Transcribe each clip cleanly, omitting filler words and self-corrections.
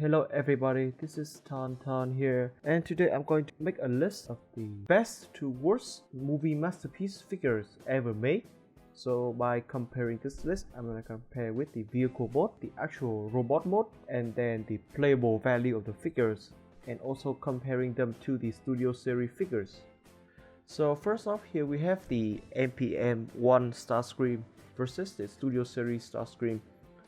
Hello everybody, this is TonTon here, and today I'm going to make a list of the best to worst movie masterpiece figures ever made. So by comparing this list, I'm gonna compare with the vehicle mode, the actual robot mode, and then the playable value of the figures, and also comparing them to the Studio Series figures. So first off, here we have the MPM-1 Starscream versus the Studio Series Starscream.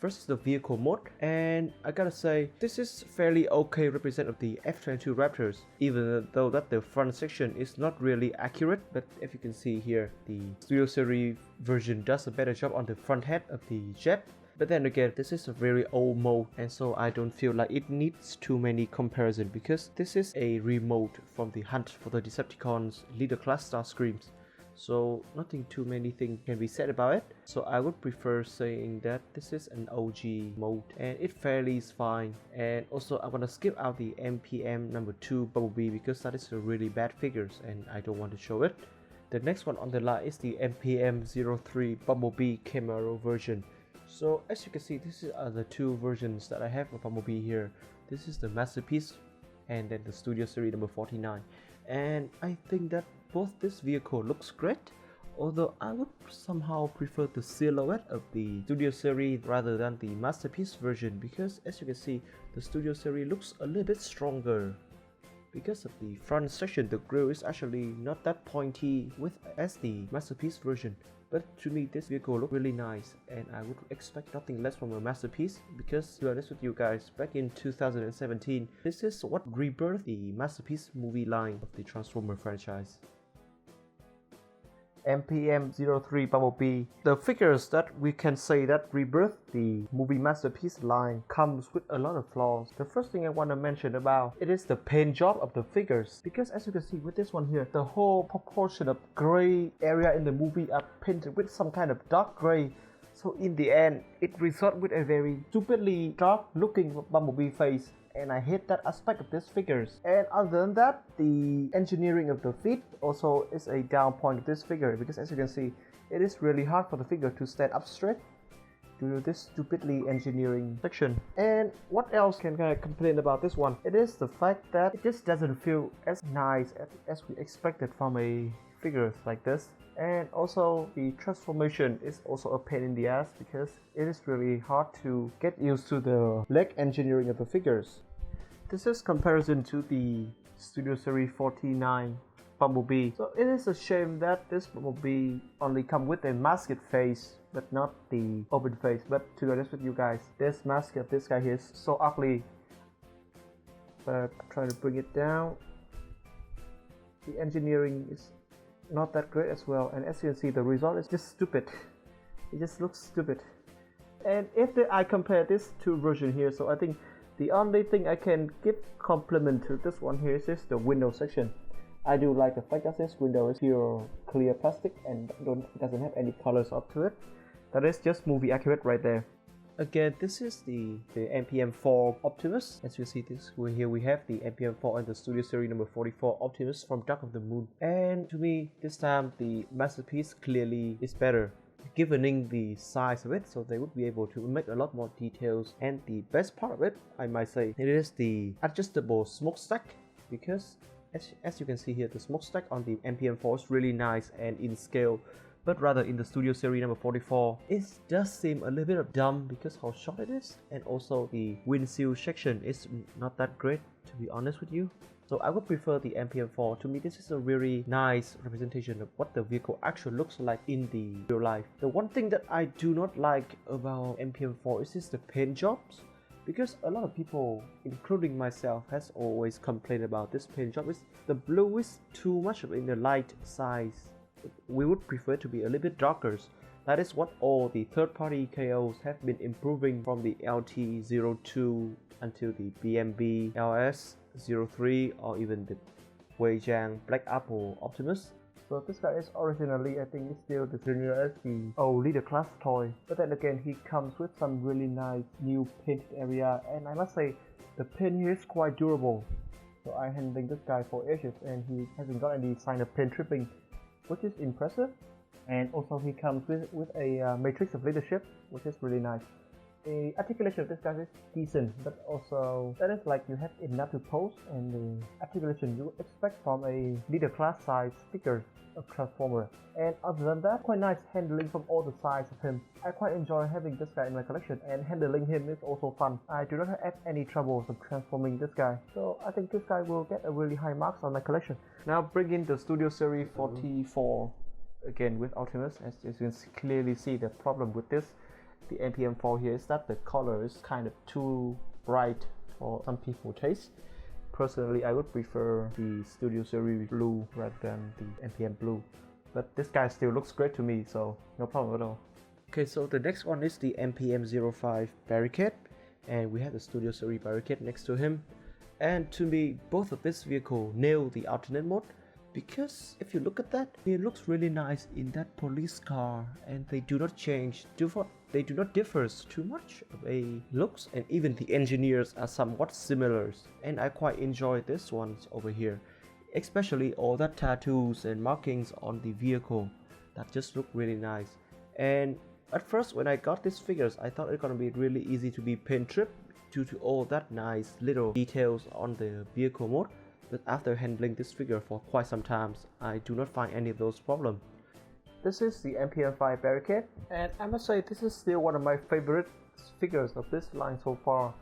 First is the vehicle mode, and I gotta say this is fairly okay represent of the F-22 Raptors, even though that the front section is not really accurate. But if you can see here, the Studio Series version does a better job on the front head of the jet. But then again, this is a very old mode, and so I don't feel like it needs too many comparisons, because this is a remode from the Hunt for the Decepticons Leader Class Starscreams. So nothing too many things can be said about it. So I would prefer saying that this is an OG mode and it fairly is fine. And also I'm gonna skip out the MPM-2 Bumblebee because that is a really bad figures and I don't want to show it. The next one on the line is the MPM-3 Bumblebee Camaro version. So as you can see, these are the two versions that I have of Bumblebee here. This is the masterpiece and then the Studio Series number 49. And I think that both this vehicle looks great, although I would somehow prefer the silhouette of the Studio Series rather than the masterpiece version, because as you can see, the Studio Series looks a little bit stronger. Because of the front section, the grille is actually not that pointy as the masterpiece version. But to me, this vehicle looks really nice, and I would expect nothing less from a masterpiece, because to be honest with you guys, back in 2017, this is what rebirthed the masterpiece movie line of the Transformer franchise. MPM-3 Bumblebee. The figures that we can say that rebirthed the movie masterpiece line comes with a lot of flaws. The first thing I want to mention about it is the paint job of the figures, because as you can see with this one here, the whole proportion of gray area in the movie are painted with some kind of dark gray. So in the end, it results with a very stupidly dark looking Bumblebee face. And I hate that aspect of these figures. And other than that, the engineering of the feet also is a down point of this figure, because as you can see, it is really hard for the figure to stand up straight due to this stupidly engineering section. And what else can I complain about this one? It is the fact that it just doesn't feel as nice as we expected from a figure like this. And also the transformation is also a pain in the ass, because it is really hard to get used to the leg engineering of the figures. This is comparison to the Studio Series 49 Bumblebee. So it is a shame that this Bumblebee only comes with a masked face but not the open face. But to be honest with you guys, this mask of this guy here is so ugly. But try to bring it down. The engineering is not that great as well, and as you can see, the result is just stupid. It just looks stupid. And if I compare this two versions here, so I think the only thing I can give compliment to this one here is just the window section. I do like the fact that this window is pure clear plastic and doesn't have any colors up to it. That is just movie accurate right there. Again, this is the MPM-4 Optimus. As you see, here we have the MPM-4 and the Studio Series number 44 Optimus from Dark of the Moon. And to me, this time the masterpiece clearly is better, given the size of it, so they would be able to make a lot more details. And the best part of it, I might say, it is the adjustable smokestack, because as you can see here, the smokestack on the MPM-4 is really nice and in scale. But rather in the Studio Series number 44, it does seem a little bit dumb because how short it is, and also the windshield section is not that great, to be honest with you. So I would prefer the MPM-4. To me, this is a really nice representation of what the vehicle actually looks like in the real life. The one thing that I do not like about MPM-4 is just the paint jobs, because a lot of people, including myself, has always complained about this paint job. The blue is too much in the light size. We would prefer to be a little bit darker. That is what all the third-party KOs have been improving from the LT02 until the BMB LS03 or even the Weijiang Black Apple Optimus. So this guy is originally, I think, is still the junior as the old leader class toy. But then again, he comes with some really nice new painted area, and I must say, the paint here is quite durable. So I handling this guy for ages, and he hasn't got any sign of paint tripping, which is impressive. And also he comes with a matrix of leadership, which is really nice. The articulation of this guy is decent, but also that is like you have enough to pose, and the articulation you expect from a middle class size figure of Transformer. And other than that, quite nice handling from all the sides of him. I quite enjoy having this guy in my collection, and handling him is also fun. I do not have any troubles of transforming this guy, so I think this guy will get a really high marks on my collection. Now bring in the Studio Series 44 again with Optimus. As you can clearly see, the problem with this, the MPM-4 here, is that the color is kind of too bright for some people's taste. Personally, I would prefer the Studio Series blue rather than the MPM blue, but this guy still looks great to me, so no problem at all. Okay, so the next one is the MPM-5 Barricade, and we have the Studio Series Barricade next to him. And to me, both of this vehicle nail the alternate mode, because if you look at that, it looks really nice in that police car, and they do not change, they do not differ too much of a looks, and even the engineers are somewhat similar, and I quite enjoy this one over here, especially all that tattoos and markings on the vehicle that just look really nice. And at first when I got these figures, I thought it's gonna be really easy to be paint trip due to all that nice little details on the vehicle mode. But after handling this figure for quite some time, I do not find any of those problems. This is the MPM-5 Barricade, and I must say this is still one of my favorite figures of this line so far.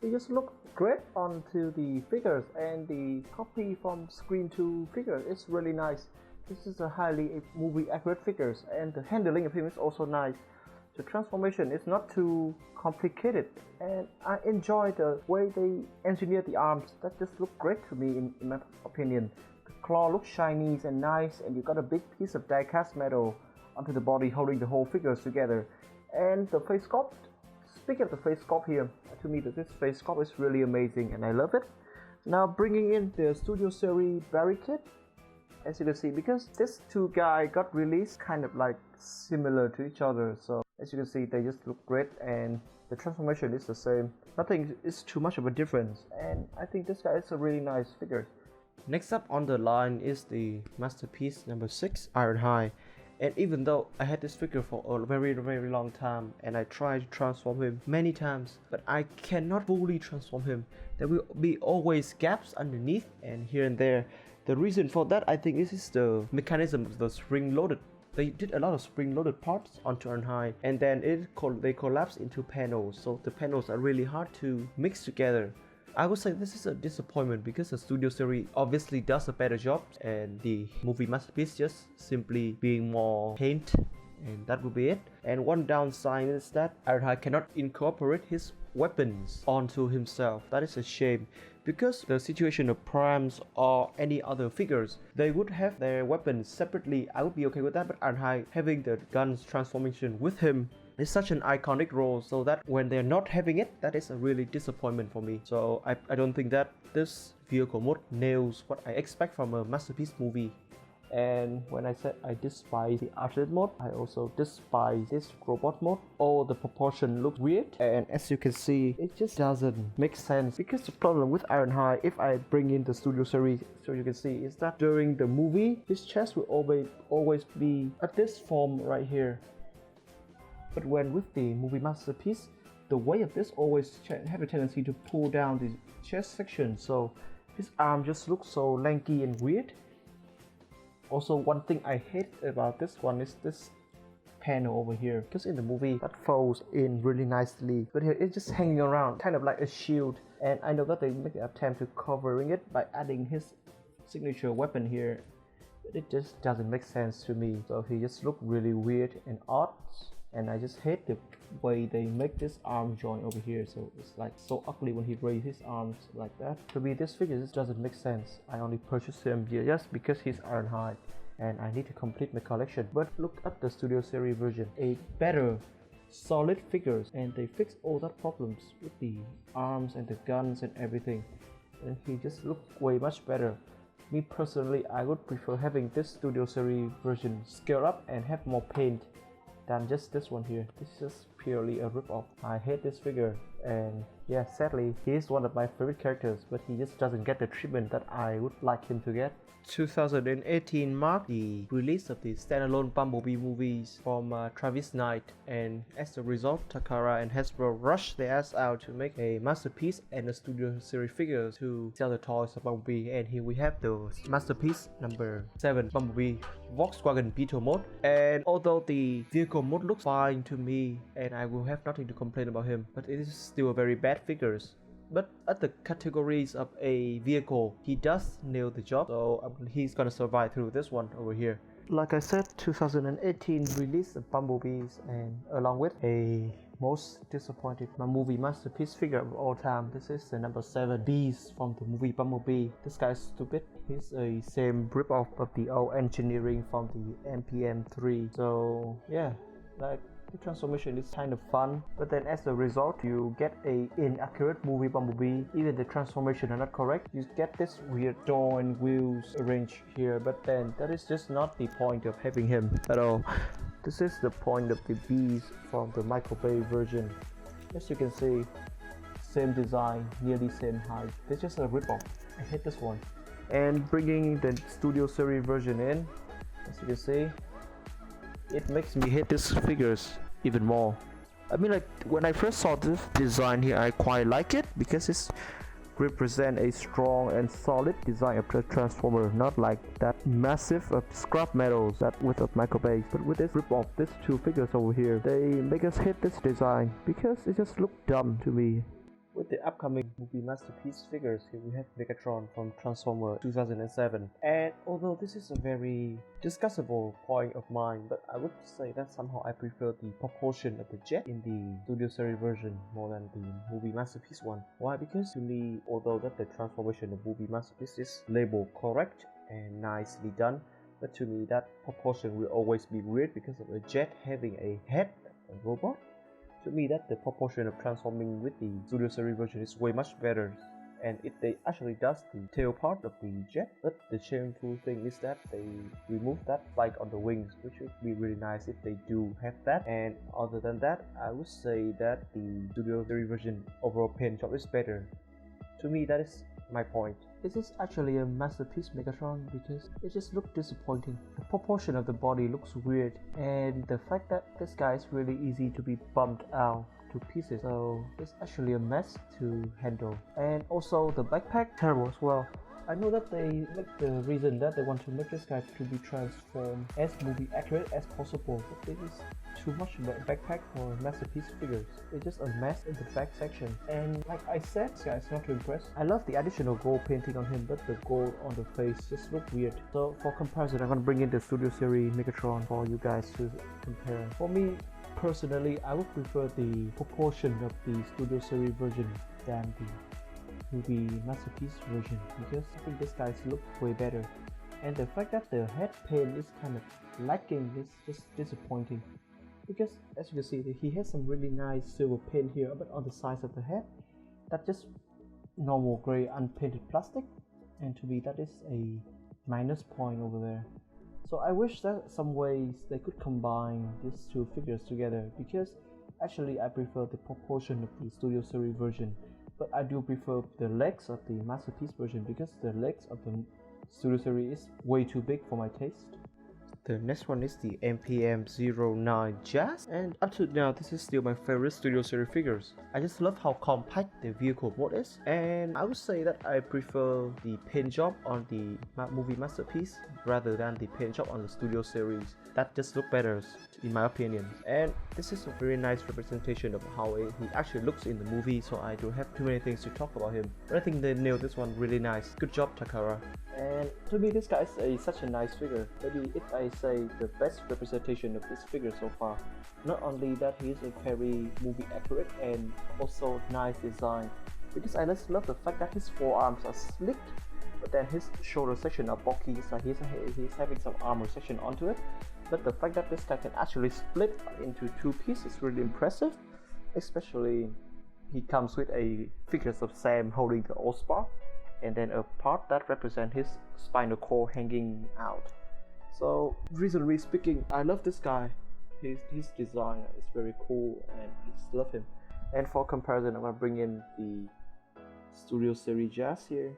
It just looks great onto the figures, and the copy from Screen 2 figure is really nice. This is a highly movie accurate figures, and the handling of him is also nice. The transformation is not too complicated, and I enjoy the way they engineer the arms. That just look great to me in my opinion. The claw looks shiny and nice, and you got a big piece of die-cast metal onto the body holding the whole figures together. And the face sculpt, speaking of the face sculpt here, to me this face sculpt is really amazing and I love it. Now bringing in the Studio Series Barricade, as you can see, because these two guys got released kind of like similar to each other, so as you can see they just look great, and the transformation is the same. Nothing is too much of a difference, and I think this guy is a really nice figure. Next up on the line is the masterpiece number 6 Ironhide, and even though I had this figure for a very long time and I tried to transform him many times, but I cannot fully transform him. There will be always gaps underneath and here and there. The reason for that, I think, is the mechanism of the spring-loaded. They did a lot of spring-loaded parts onto Ironhide, and then they collapse into panels, so the panels are really hard to mix together. I would say this is a disappointment because the Studio Series obviously does a better job, and the movie masterpiece just simply being more paint, and that would be it. And one downside is that Ironhide cannot incorporate his weapons onto himself. That is a shame, because the situation of Primes or any other figures, they would have their weapons separately. I would be okay with that, but Ironhide having the guns transformation with him is such an iconic role, so that when they're not having it, that is a really disappointment for me. So I don't think that this vehicle mode nails what I expect from a masterpiece movie. And when I said I despise the alternate mode, I also despise this robot mode. All the proportion looks weird, and as you can see, it just doesn't make sense. Because the problem with Ironhide, if I bring in the Studio Series, so you can see, is that during the movie, his chest will always be at this form right here. But when with the movie masterpiece, the weight of this always have a tendency to pull down the chest section, so his arm just looks so lanky and weird. Also, one thing I hate about this one is this panel over here, because in the movie that folds in really nicely, but here it's just hanging around kind of like a shield, and I know that they make an attempt to covering it by adding his signature weapon here, but it just doesn't make sense to me. So he just looked really weird and odd, and I just hate the way they make this arm joint over here, so it's like so ugly when he raises his arms like that. To me, this figure just doesn't make sense. I only purchased him just because he's Ironhide, and I need to complete my collection. But look at the Studio Series version, a better solid figures, and they fix all that problems with the arms and the guns and everything, and he just looked way much better. Me personally, I would prefer having this Studio Series version scaled up and have more paint than just this one here. This is just purely a rip-off. I hate this figure, and yeah, sadly he is one of my favorite characters, but he just doesn't get the treatment that I would like him to get. 2018 marked the release of the standalone Bumblebee movies from Travis Knight, and as a result, Takara and Hasbro rushed their ass out to make a masterpiece and a studio series figures to sell the toys of Bumblebee. And here we have the masterpiece number 7 Bumblebee Volkswagen Beetle mode. And although the vehicle mode looks fine to me and I will have nothing to complain about him, but it is still a very bad figures. But at the categories of a vehicle, he does nail the job, so he's gonna survive through this one over here. Like I said, 2018 release of Bumblebees, and along with a most disappointed movie masterpiece figure of all time, this is the number 7 Beast from the movie Bumblebee. This guy is stupid. He's a same rip-off of the old engineering from the MPM-3. So yeah, like, the transformation is kind of fun, but then as a result you get a inaccurate movie Bumblebee. Even the transformation are not correct. You get this weird door and wheels arranged here, but then that is just not the point of having him at all. This is the point of the Beast from the Michael Bay version. As you can see, same design, nearly same height. It's just a rip-off. I hate this one. And bringing the studio series version in, as you can see, it makes me hate these figures even more. I mean, like, when I first saw this design here, I quite like it because it represents a strong and solid design of the Transformer, not like that massive of scrap metals that with of Michael Bay. But with this rip-off, these two figures over here, they make us hate this design because it just looked dumb to me. With the upcoming movie masterpiece figures, here we have Megatron from Transformer 2007. And although this is a very discussable point of mine, but I would say that somehow I prefer the proportion of the jet in the studio series version more than the movie masterpiece one. Why? Because to me, although that the transformation of movie masterpiece is labeled correct and nicely done, but to me that proportion will always be weird because of a jet having a head, a robot. To me, that the proportion of transforming with the studio series version is way much better, and they actually does the tail part of the jet. But the shameful thing is that they remove that spike on the wings, which would be really nice if they do have that. And other than that, I would say that the studio series version overall paint job is better. To me, that is my point. This is actually a masterpiece Megatron because it just looked disappointing. The proportion of the body looks weird, and the fact that this guy is really easy to be bumped out to pieces, so it's actually a mess to handle. And also the backpack, terrible as well. I know that they make the reason that they want to make this guy to be transformed as movie accurate as possible, but it is too much of a backpack for masterpiece figures. It's just a mess in the back section. And like I said, this guy is not too impressed. I love the additional gold painting on him, but the gold on the face just looked weird. So for comparison, I'm gonna bring in the studio series Megatron for you guys to compare. For me personally, I would prefer the proportion of the studio series version than the movie masterpiece version because I think this guy's look way better, and the fact that the head paint is kind of lacking is just disappointing because as you can see, he has some really nice silver paint here, but on the sides of the head, that's just normal gray unpainted plastic, and to me that is a minus point over there. So I wish that some ways they could combine these two figures together, because actually I prefer the proportion of the studio series version. But I do prefer the legs of the masterpiece version because the legs of the studio series is way too big for my taste. The next one is the MPM-9 Jazz, and up to now this is still my favorite studio series figures. I just love how compact the vehicle mode is, and I would say that I prefer the paint job on the movie masterpiece rather than the paint job on the studio series. That just looks better in my opinion, and this is a very nice representation of how he actually looks in the movie, so I don't have too many things to talk about him. But I think they nailed this one really nice. Good job, Takara. And to me, this guy is such a nice figure. Maybe if I say the best representation of this figure so far. Not only that, he is a very movie accurate and also nice design, because I just love the fact that his forearms are slicked, but then his shoulder section are bulky, so he's having some armor section onto it. But the fact that this guy can actually split into two pieces is really impressive, especially he comes with a figures of Sam holding the Allspark, and then a part that represents his spinal cord hanging out. So reasonably speaking, I love this guy. His design is very cool and I just love him. And for comparison, I'm gonna bring in the Studio Series Jazz here.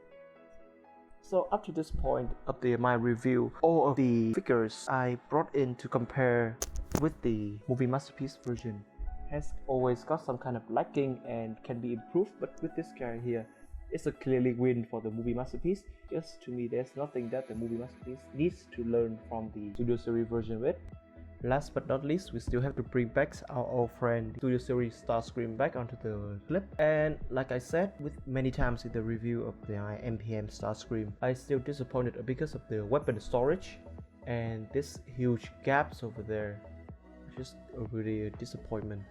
So up to this point of my review, all of the figures I brought in to compare with the Movie Masterpiece version has always got some kind of lacking and can be improved, but with this guy here, it's a clearly win for the Movie Masterpiece. Just to me, there's nothing that the Movie Masterpiece needs to learn from the Studio Series version with. Last but not least, we still have to bring back our old friend Studio Series Starscream back onto the clip. And like I said with many times in the review of the MPM Starscream, I still disappointed because of the weapon storage and this huge gaps over there. Just really a disappointment.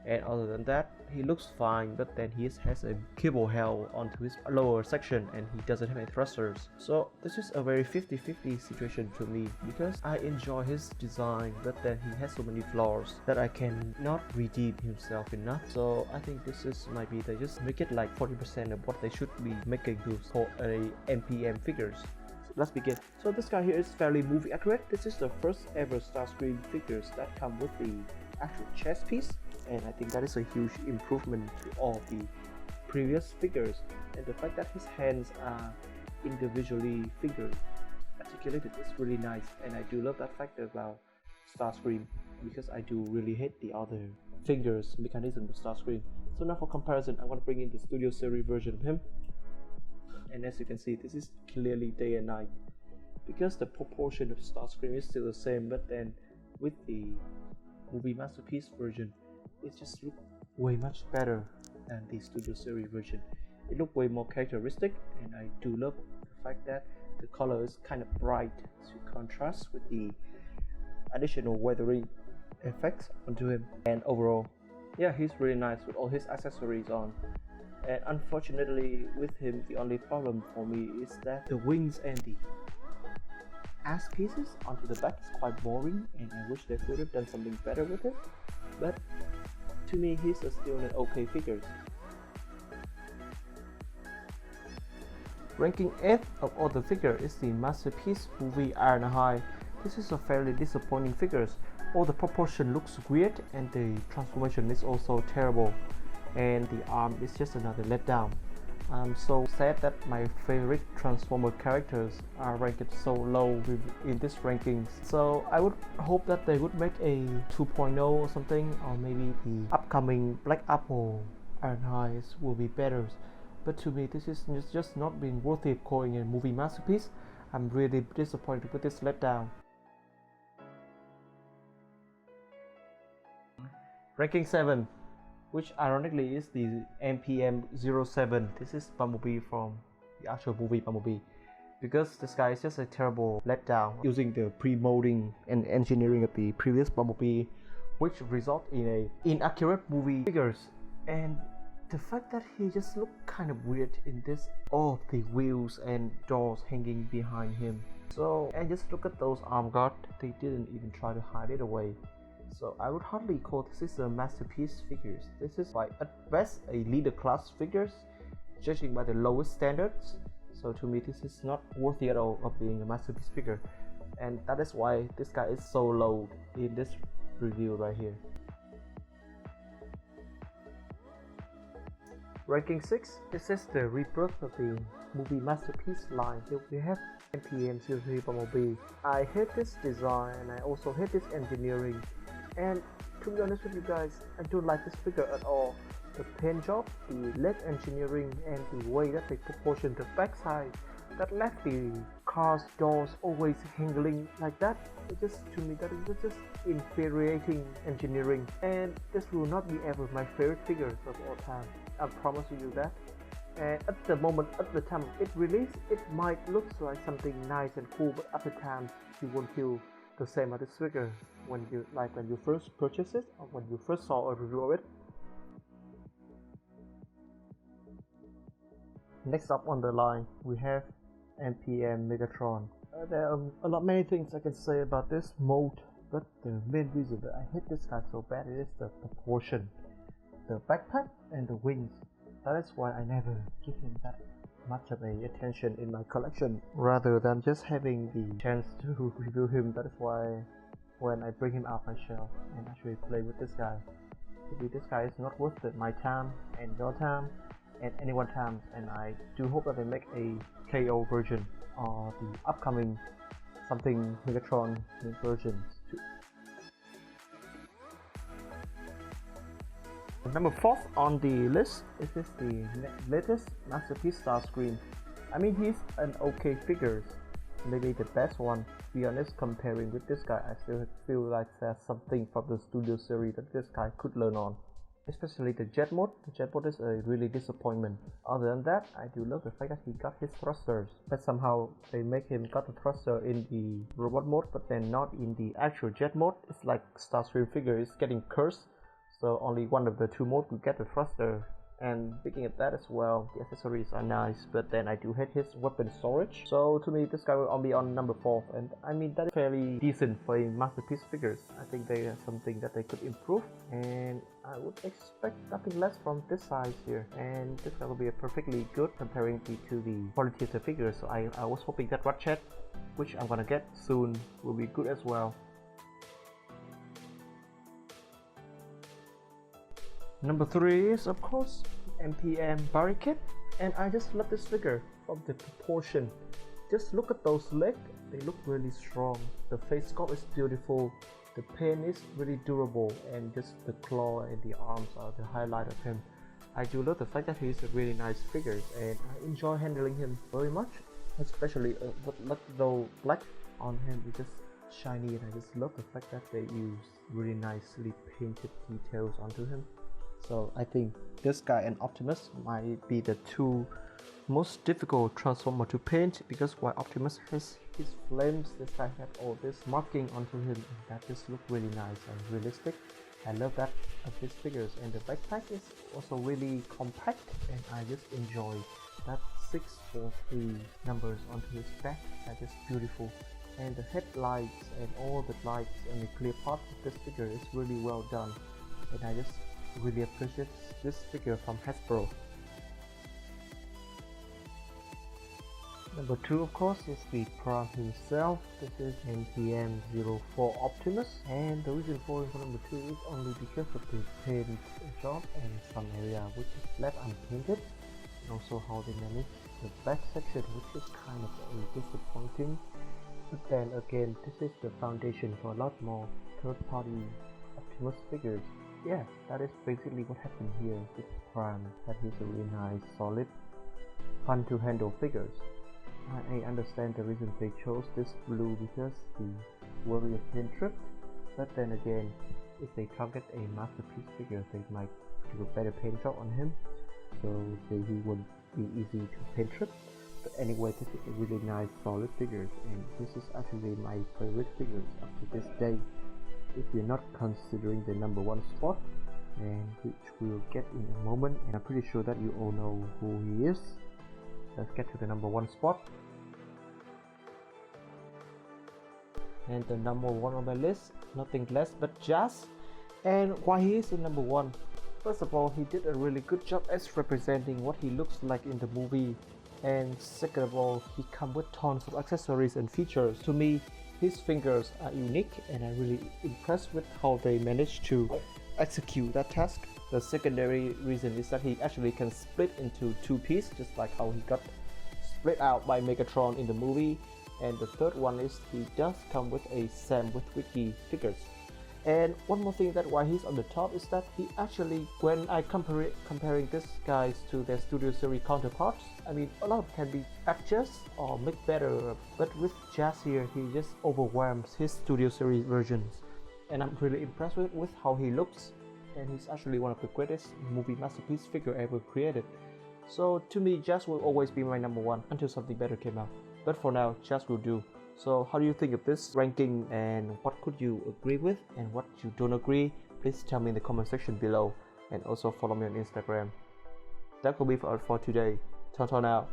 And other than that, he looks fine, but then he has a cable held onto his lower section and he doesn't have any thrusters. So this is a very 50-50 situation to me, because I enjoy his design, but then he has so many flaws that I cannot redeem himself enough. So I think this is might be they just make it like 40% of what they should be making for a MPM figures. Let's begin. So this guy here is fairly movie accurate. This is the first ever Starscream figures that come with the actual chest piece, and I think that is a huge improvement to all the previous figures. And the fact that his hands are individually figured, articulated, is really nice, and I do love that fact about Starscream, because I do really hate the other fingers mechanism of Starscream. So now for comparison, I'm going to bring in the Studio Series version of him. And as you can see, this is clearly day and night, because the proportion of Starscream is still the same, but then with the Movie Masterpiece version, it just looks way much better than the Studio Series version. It looks way more characteristic, and I do love the fact that the color is kind of bright to contrast with the additional weathering effects onto him. And overall, yeah, he's really nice with all his accessories on. And unfortunately with him, the only problem for me is that the wings and the ass pieces onto the back is quite boring, and I wish they could have done something better with it. But to me, he's still an okay figure. Ranking 8th of all the figure is the Masterpiece Movie Ironhide. This is a fairly disappointing figure. All the proportion looks weird, and the transformation is also terrible. And the arm is just another letdown. I'm so sad that my favorite Transformer characters are ranked so low in this rankings. So I would hope that they would make a 2.0 or something, or maybe the upcoming Black Apple Ironhide will be better. But to me, this is just not being worthy of calling a Movie Masterpiece. I'm really disappointed with this letdown. Ranking 7, which ironically is the MPM-07. This is Bumblebee from the actual movie Bumblebee, because this guy is just a terrible letdown using the pre-molding and engineering of the previous Bumblebee, which result in a inaccurate movie figures. And the fact that he just looked kind of weird in this, all the wheels and doors hanging behind him. So, and just look at those arm guards, they didn't even try to hide it away. So I would hardly call this is a masterpiece figures. This is by at best a leader class figures, judging by the lowest standards. So to me, this is not worthy at all of being a masterpiece figure, and that is why this guy is so low in this review right here. Ranking 6, this is the rebirth of the Movie Masterpiece line. Here we have MPM-3 Bumblebee. I hate this design, and I also hate this engineering. And to be honest with you guys, I don't like this figure at all. The paint job, the leg engineering, and the way that they proportion the backside that left the car's doors always hanging like that. It just, to me, that is just infuriating engineering. And this will not be ever my favorite figures of all time. I promise you that. And at the moment, at the time it released, it might look like something nice and cool, but at the time you won't feel the same as this figure when you first purchase it, or when you first saw a review of it. Next up on the line, we have MPM Megatron. There are many things I can say about this mold, but the main reason that I hate this guy so bad is the proportion, the backpack and the wings. That is why I never give him that much of a attention in my collection, rather than just having the chance to review him. That is why when I bring him out my shelf and actually play with this guy, this guy is not worth my time and your time and anyone's time, and I do hope that they make a KO version or the upcoming something Megatron versions too. Number 4 on the list is the latest Masterpiece Starscream. I mean, he's an okay figure, maybe the best one. To be honest, comparing with this guy, I still feel like there's something from the studio series that this guy could learn on. Especially the jet mode. The jet mode is a really disappointment. Other than that, I do love the fact that he got his thrusters, but somehow they make him got the thruster in the robot mode, but then not in the actual jet mode. It's like Starscream figure is getting cursed, so only one of the two modes will get the thruster. And speaking of that as well, the accessories are nice, but then I do hate his weapon storage. So to me, this guy will be on number 4, and I mean that is fairly decent for a masterpiece figures. I think they are something that they could improve, and I would expect nothing less from this size here. And this guy will be perfectly good comparing to the quality of the figures. So I was hoping that Ratchet, which I'm gonna get soon, will be good as well. Number 3 is of course MPM Barricade, and I just love this figure from the proportion. Just look at those legs, they look really strong. The face sculpt is beautiful, the paint is really durable, and just the claw and the arms are the highlight of him. I do love the fact that he's a really nice figure, and I enjoy handling him very much, especially with the black on him is just shiny, and I just love the fact that they use really nicely painted details onto him. So I think this guy and Optimus might be the two most difficult Transformer to paint, because while Optimus has his flames, this guy has all this marking onto him, and that just look really nice and realistic. I love that of his figures, and the backpack is also really compact, and I just enjoy that 643 numbers onto his back. That is beautiful, and the headlights and all the lights and the clear part of this figure is really well done, and I just really appreciate this figure from Hasbro. Number 2 of course is the Prime himself. This is MPM-04 Optimus, and the reason for number 2 is only because of the paint job and some area which is left unpainted, and also how they manage the back section, which is kind of disappointing. But then again, this is the foundation for a lot more third-party Optimus figures. Yeah, that is basically what happened here with Prime, that he's a really nice, solid, fun to handle figures. I understand the reason they chose this blue because the worry of paint trip, but then again, if they target a masterpiece figure, they might do a better paint job on him, so he won't be easy to paint trip. But anyway, this is a really nice, solid figures, and this is actually my favorite figures up to this day. If we're not considering the number 1 spot, and which we'll get in a moment, and I'm pretty sure that you all know who he is. Let's get to the number 1 spot. And the number 1 on my list, nothing less but Jazz. And why he is the number 1? First of all, he did a really good job as representing what he looks like in the movie. And second of all, he comes with tons of accessories and features. To me, his fingers are unique, and I'm really impressed with how they managed to execute that task. The secondary reason is that he actually can split into 2 pieces, just like how he got split out by Megatron in the movie. And the third one is he does come with a Sam with Wiki figures. And one more thing that why he's on the top is that he actually, when I comparing this guys to their studio series counterparts, I mean a lot can be adjust or make better, but with Jazz here he just overwhelms his studio series versions, and I'm really impressed with how he looks, and he's actually one of the greatest movie masterpiece figure ever created. So to me, Jazz will always be my number 1 until something better came out, but for now Jazz will do. So how do you think of this ranking, and what could you agree with and what you don't agree? Please tell me in the comment section below, and also follow me on Instagram. That will be for today. TonTon out.